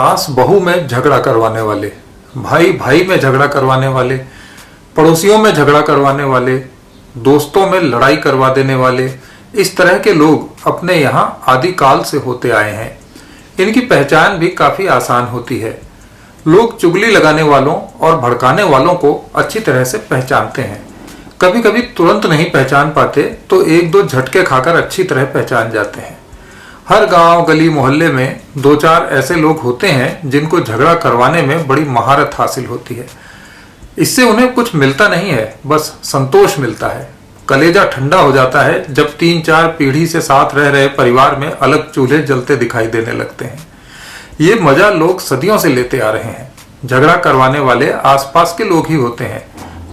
सास बहू में झगड़ा करवाने वाले, भाई भाई में झगड़ा करवाने वाले, पड़ोसियों में झगड़ा करवाने वाले, दोस्तों में लड़ाई करवा देने वाले, इस तरह के लोग अपने यहाँ आदिकाल से होते आए हैं। इनकी पहचान भी काफी आसान होती है। लोग चुगली लगाने वालों और भड़काने वालों को अच्छी तरह से पहचानते हैं। कभी कभी तुरंत नहीं पहचान पाते तो एक दो झटके खाकर अच्छी तरह पहचान जाते हैं। हर गांव गली मोहल्ले में दो चार ऐसे लोग होते हैं जिनको झगड़ा करवाने में बड़ी महारत हासिल होती है। इससे उन्हें कुछ मिलता नहीं है, बस संतोष मिलता है। कलेजा ठंडा हो जाता है जब 3-4 पीढ़ी से साथ रह रहे परिवार में अलग चूल्हे जलते दिखाई देने लगते हैं। ये मजा लोग सदियों से लेते आ रहे हैं। झगड़ा करवाने वाले आसपास के लोग ही होते हैं,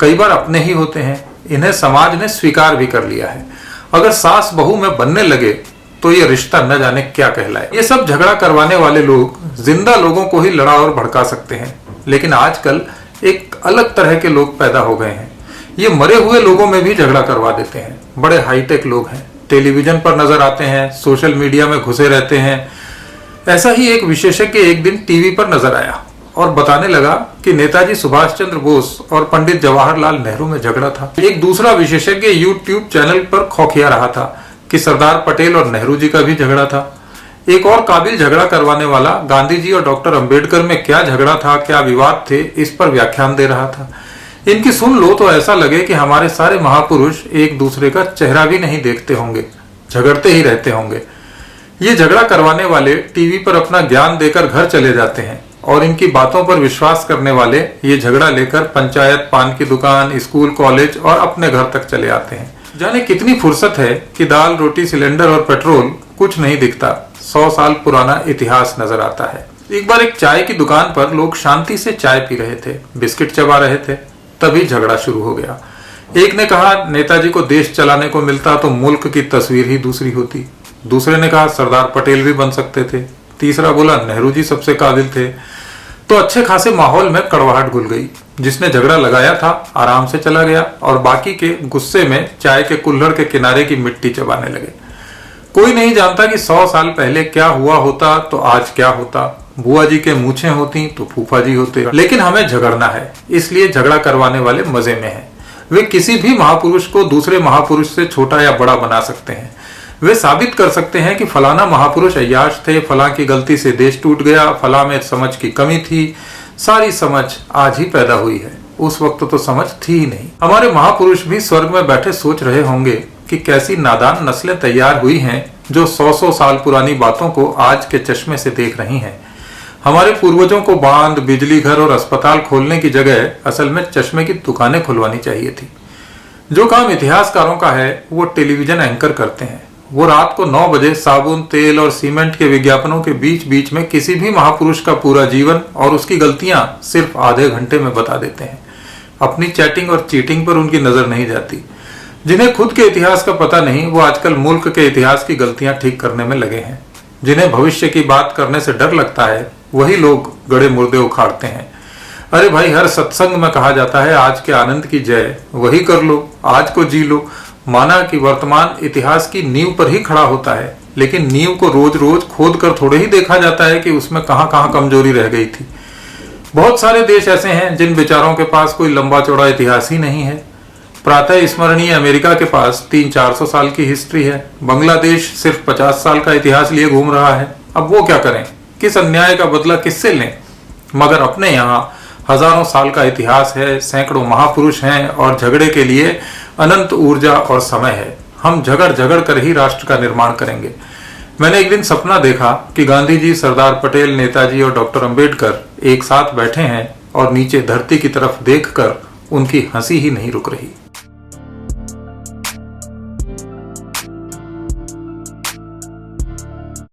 कई बार अपने ही होते हैं। इन्हें समाज ने स्वीकार भी कर लिया है। अगर सास बहू में बनने लगे तो ये रिश्ता न जाने क्या कहलाए। ये सब झगड़ा करवाने वाले लोग जिंदा लोगों को ही लड़ा और भड़का सकते हैं, लेकिन आजकल एक अलग तरह के लोग पैदा हो गए हैं। ये मरे हुए लोगों में भी झगड़ा करवा देते हैं। बड़े हाईटेक लोग हैं, टेलीविजन पर नजर आते हैं, सोशल मीडिया में घुसे रहते हैं। ऐसा ही एक विशेषज्ञ एक दिन टीवी पर नजर आया और बताने लगा कि नेताजी सुभाष चंद्र बोस और पंडित जवाहरलाल नेहरू में झगड़ा था। एक दूसरा विशेषज्ञ यूट्यूब चैनल पर खौखिया रहा था कि सरदार पटेल और नेहरू जी का भी झगड़ा था। एक और काबिल झगड़ा करवाने वाला गांधी जी और डॉक्टर अंबेडकर में क्या झगड़ा था, क्या विवाद थे, इस पर व्याख्यान दे रहा था। इनकी सुन लो तो ऐसा लगे कि हमारे सारे महापुरुष एक दूसरे का चेहरा भी नहीं देखते होंगे, झगड़ते ही रहते होंगे। ये झगड़ा करवाने वाले टीवी पर अपना ज्ञान देकर घर चले जाते हैं और इनकी बातों पर विश्वास करने वाले ये झगड़ा लेकर पंचायत, पान की दुकान, स्कूल, कॉलेज और अपने घर तक चले आते हैं। जाने कितनी फुर्सत है कि दाल, रोटी, सिलेंडर और पेट्रोल कुछ नहीं दिखता। 100 साल पुराना इतिहास नजर आता है। एक बार एक चाय की दुकान पर लोग शांति से चाय पी रहे थे, बिस्किट चबा रहे थे, तभी झगड़ा शुरू हो गया। एक ने कहा नेताजी को देश चलाने को मिलता तो मुल्क की तस्वीर ही दूसरी होती। दूसरे ने कहा सरदार पटेल भी बन सकते थे। तीसरा बोला नेहरू जी सबसे काबिल थे। तो अच्छे खासे माहौल में कड़वाहट घुल गई। जिसने झगड़ा लगाया था आराम से चला गया और बाकी के गुस्से में चाय के कुल्हड़ के किनारे की मिट्टी चबाने लगे। कोई नहीं जानता कि 100 साल पहले क्या हुआ होता तो आज क्या होता। बुआ जी के मूछें होती तो फूफा जी होते। लेकिन हमें झगड़ना है, इसलिए झगड़ा करवाने वाले मजे में हैं। वे किसी भी महापुरुष को दूसरे महापुरुष से छोटा या बड़ा बना सकते हैं। वे साबित कर सकते हैं कि फलाना महापुरुष अय्याश थे, फलां की गलती से देश टूट गया, फलां में समझ की कमी थी। सारी समझ आज ही पैदा हुई है, उस वक्त तो समझ थी ही नहीं। हमारे महापुरुष भी स्वर्ग में बैठे सोच रहे होंगे कि कैसी नादान नस्लें तैयार हुई हैं जो 100 साल पुरानी बातों को आज के चश्मे से देख रही हैं। हमारे पूर्वजों को बांध, बिजली घर और अस्पताल खोलने की जगह असल में चश्मे की दुकानें खुलवानी चाहिए थी। जो काम इतिहासकारों का है वो टेलीविजन एंकर करते हैं। वो रात को 9 बजे साबुन, तेल और सीमेंट के विज्ञापनों के बीच बीच में किसी भी महापुरुष का पूरा जीवन और उसकी गलतियां सिर्फ आधे घंटे में बता देते हैं। अपनी चैटिंग और चीटिंग पर उनकी नजर नहीं जाती। जिन्हें खुद के इतिहास का पता नहीं वो आजकल मुल्क के इतिहास की गलतियां ठीक करने में लगे हैं। जिन्हें भविष्य की बात करने से डर लगता है वही लोग गड़े मुर्दे उखाड़ते हैं। अरे भाई, हर सत्संग में कहा जाता है आज के आनंद की जय, वही कर लो, आज को जी लो। माना कि वर्तमान इतिहास की नींव पर ही खड़ा होता है, लेकिन नींव को रोज रोज खोद कर थोड़े ही देखा जाता है कि उसमें कहां कहां कमजोरी रह गई थी। बहुत सारे देश ऐसे हैं जिन बेचारों के पास कोई लंबा चौड़ा इतिहास ही नहीं है। प्रातः स्मरणीय अमेरिका के पास 300-400 साल की हिस्ट्री है। बांग्लादेश सिर्फ 50 साल का इतिहास लिए घूम रहा है। अब वो क्या करें, किस अन्याय का बदला किससे लें? मगर अपने यहाँ हजारों साल का इतिहास है, सैकड़ों महापुरुष हैं और झगड़े के लिए अनंत ऊर्जा और समय है। हम झगड़ झगड़ कर ही राष्ट्र का निर्माण करेंगे। मैंने एक दिन सपना देखा कि गांधी जी, सरदार पटेल, नेताजी और डॉक्टर अंबेडकर एक साथ बैठे हैं और नीचे धरती की तरफ देखकर उनकी हंसी ही नहीं रुक रही।